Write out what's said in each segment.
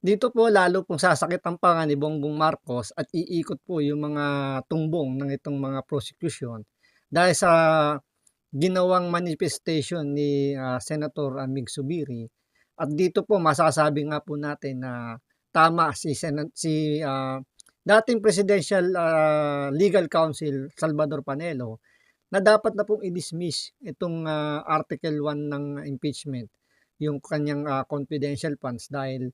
Dito po lalo pong sasakit ang panga ni Bongbong Marcos at iikot po yung mga tumbong ng itong mga prosecution dahil sa ginawang manifestation ni Senator Mig Subiri. At dito po masasabi nga po natin na tama si dating Presidential Legal Counsel Salvador Panelo na dapat na pong i-dismiss itong Article 1 ng impeachment, yung kanyang confidential funds dahil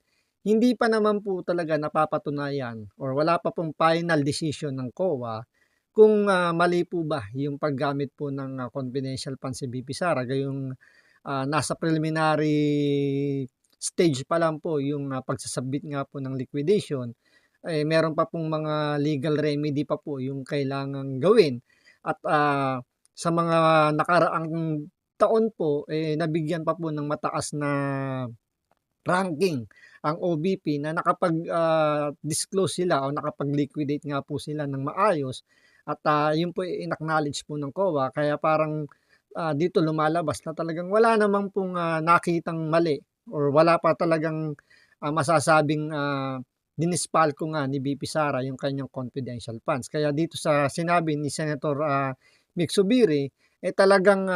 hindi pa naman po talaga napapatunayan or wala pa pong final decision ng COA kung mali po ba yung paggamit po ng confidential funds si BP Sara. Gayong nasa preliminary stage pa lang po yung pagsasubmit nga po ng liquidation, eh, meron pa pong mga legal remedy pa po yung kailangang gawin. At sa mga nakaraang taon po, eh, nabigyan pa po ng mataas na ranking ang OBP na nakapag-disclose sila o nakapag-liquidate nga po sila ng maayos at yun po in-acknowledge po ng COA. Kaya parang dito lumalabas na talagang wala namang pong nakitang mali or wala pa talagang masasabing dinispalko nga ni BP Sara yung kanyang confidential funds. Kaya dito sa sinabi ni Senator Mig Subiri, eh talagang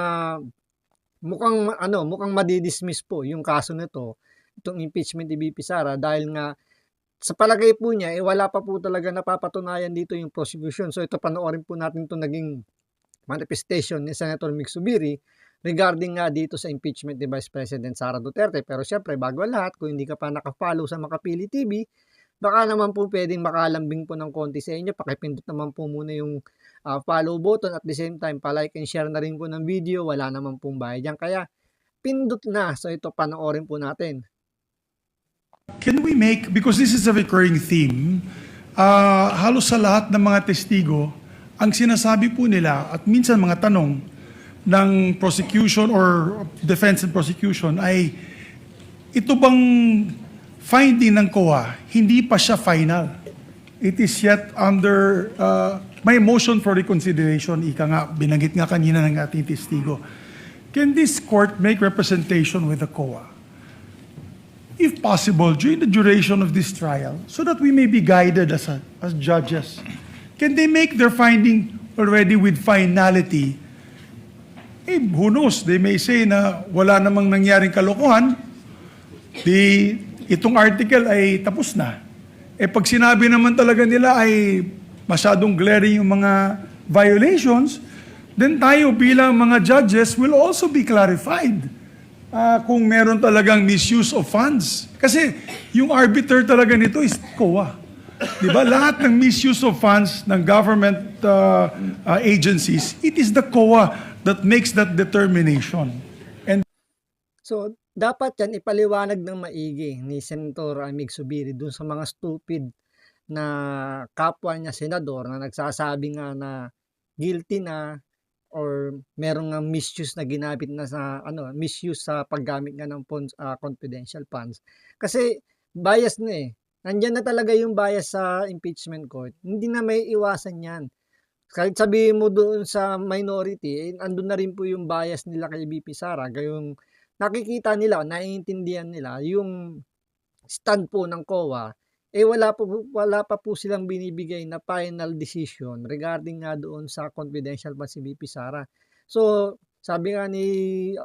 mukhang madidismiss po yung kaso nito, itong impeachment ni BP Sara dahil nga sa palagay po niya, eh wala pa po talaga napapatunayan dito yung prosecution. So ito panoorin po natin itong naging manifestation ni Senator Mig Subiri regarding nga dito sa impeachment ni Vice President Sara Duterte. Pero syempre, bago lahat, kung hindi ka pa nakafollow sa Makapili TV, baka naman po pwedeng makalambing po ng konti sa inyo. Pakipindot naman po muna yung follow button at the same time, palike and share na rin po ng video. Wala naman pong bayad yan. Kaya pindot na. So ito, panoorin po natin. Can we make, because this is a recurring theme, halos sa lahat ng mga testigo, ang sinasabi po nila at minsan mga tanong ng prosecution or defense and prosecution ay ito bang finding ng COA, hindi pa siya final. It is yet under, may motion for reconsideration, ika nga, binanggit nga kanina ng ating testigo. Can this court make representation with the COA? If possible, during the duration of this trial, so that we may be guided as judges. Can they make their finding already with finality? Eh, who knows? They may say na wala namang nangyaring kalokohan, itong article ay tapos na. Eh pag sinabi naman talaga nila ay masyadong glaring yung mga violations, then tayo bilang mga judges will also be clarified. Kung meron talagang misuse of funds. Kasi yung arbiter talaga nito is COA. Diba? Lahat ng misuse of funds ng government agencies, it is the COA that makes that determination. And So, dapat yan ipaliwanag ng maigi ni Senator Mig Subiri dun sa mga stupid na kapwa niya senador na nagsasabi nga na guilty na or merong nga misuse na ginamit na sa misuse sa paggamit nga ng funds, confidential funds. Kasi bias na eh. Nandiyan na talaga yung bias sa impeachment court. Hindi na may iwasan yan. Kahit sabihin mo doon sa minority, eh, andun na rin po yung bias nila kay BP Sara. Gayong nakikita nila, naiintindihan nila yung stand po ng COA, eh wala pa po silang binibigay na final decision regarding nga doon sa confidential funds si BP Sara. So, sabi nga ni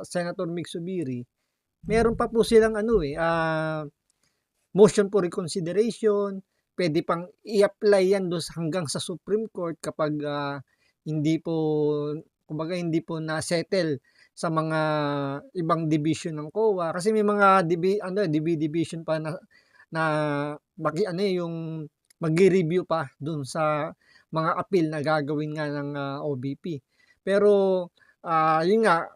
Senator Mig Subiri, meron pa po silang motion for reconsideration, pwede pang i-apply yan doon hanggang sa Supreme Court kapag hindi po, kumbaga hindi po na-settle sa mga ibang division ng COA kasi may mga division pa na yung magre-review pa dun sa mga appeal na gagawin nga ng OBP. Pero yun nga,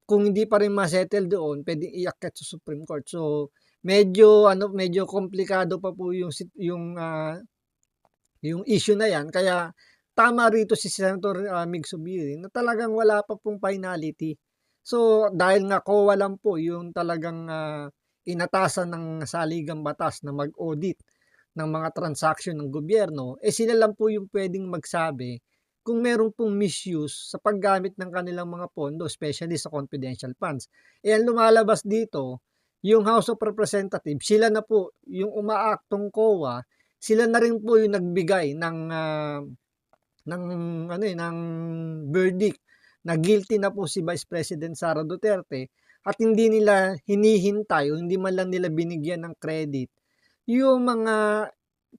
kung hindi pa rin ma-settle doon, pwedeng iakyat sa Supreme Court. So medyo komplikado pa po yung issue na yan. Kaya tama rito si Senator Mig Subiri na talagang wala pa pong finality. So dahil nga COA lang po yung talagang inatasan ng saligang batas na mag-audit ng mga transaction ng gobyerno, eh sila lang po yung pwedeng magsabi kung meron pong misuse sa paggamit ng kanilang mga pondo, especially sa confidential funds. Eh ang lumalabas dito, yung House of Representatives, sila na po yung umaaktong COA, sila na rin po yung nagbigay ng ano, ng verdict na guilty na po si Vice President Sara Duterte at hindi nila hinihintay o hindi man lang nila binigyan ng credit yung mga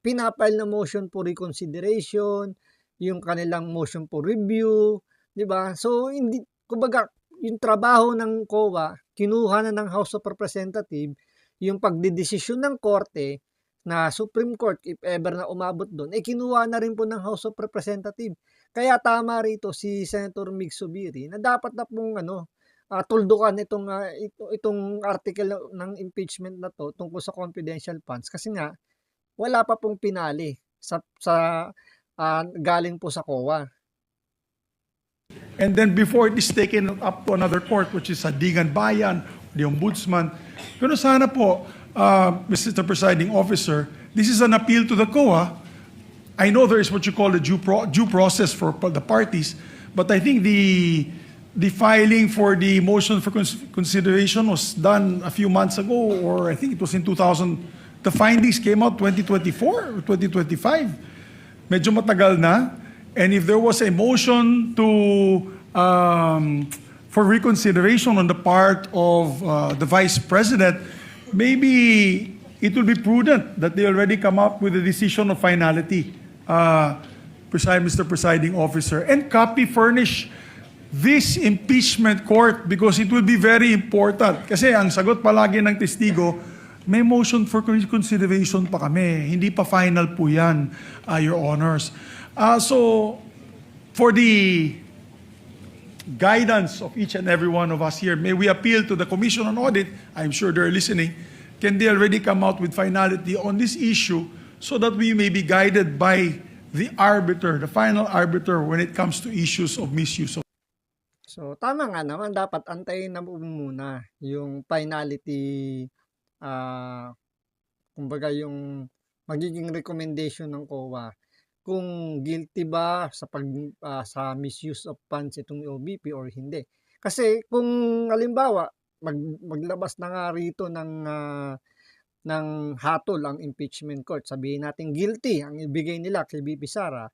pinapile na motion for reconsideration, yung kanilang motion for review, 'di ba? So hindi kumbaga yung trabaho ng COA kinuha na ng House of Representatives yung pagdedesisyon ng korte na Supreme Court if ever na umabot doon, eh kinuha na rin po ng House of Representatives. Kaya tama rito si Senator Mig Zubiri na dapat na pong tuldukan itong article ng impeachment na to tungkol sa confidential funds kasi nga wala pa pong pinali sa galing po sa COA. And then before it is taken up to another court, which is Sandigan Bayan, the Ombudsman, pero sana po, Mr. Presiding Officer, this is an appeal to the COA. I know there is what you call a due process for the parties, but I think the filing for the motion for consideration was done a few months ago, or I think it was in 2000. The findings came out 2024 or 2025. Medyo matagal na. And if there was a motion for reconsideration on the part of the Vice President, maybe it will be prudent that they already come up with a decision of finality, Mr. Presiding Officer, and copy furnish this impeachment court because it will be very important. Kasi ang sagot palagi ng testigo, may motion for consideration pa kami. Hindi pa final po yan, Your Honors. So, for the guidance of each and every one of us here, may we appeal to the Commission on Audit, I'm sure they're listening, can they already come out with finality on this issue so that we may be guided by the arbiter, the final arbiter when it comes to issues of misuse of. So tama nga naman dapat antayin na muna yung finality kumbaga yung magiging recommendation ng COA kung guilty ba sa misuse of funds itong OBP or hindi. Kasi kung halimbawa maglabas na nga rito ng hatol ang impeachment court, sabihin natin guilty ang ibigay nila kay VP Sara,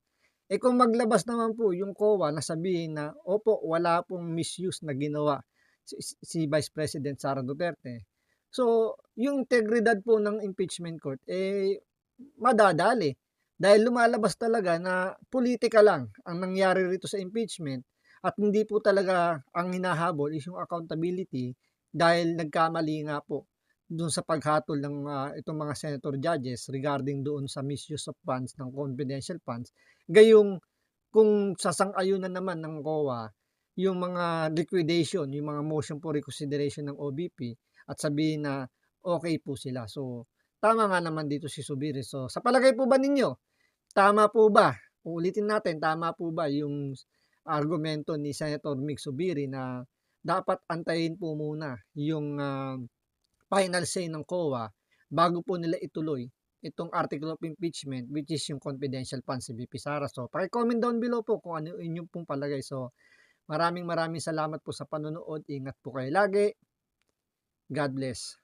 eh kung maglabas naman po yung COA na sabihin na opo wala pong misuse na ginawa si Vice President Sara Duterte. So, yung integridad po ng impeachment court, eh, madadali. Dahil lumalabas talaga na politika lang ang nangyari rito sa impeachment at hindi po talaga ang hinahabol is yung accountability dahil nagkamali nga po doon sa paghatol ng itong mga senator judges regarding doon sa misuse of funds ng confidential funds. Gayong kung sasang-ayunan naman ng COA yung mga liquidation, yung mga motion for reconsideration ng OBP at sabihin na okay po sila. So, tama nga naman dito si Zubiri. So, sa palagay po ba ninyo, tama po ba? Uulitin natin, tama po ba yung argumento ni Senator Mig Zubiri na dapat antayin po muna yung final say ng COA bago po nila ituloy itong article of impeachment which is yung confidential funds si VP Sara. So, paki-comment down below po kung ano inyong pong palagay. So, maraming salamat po sa panonood. Ingat po kayo lagi. God bless.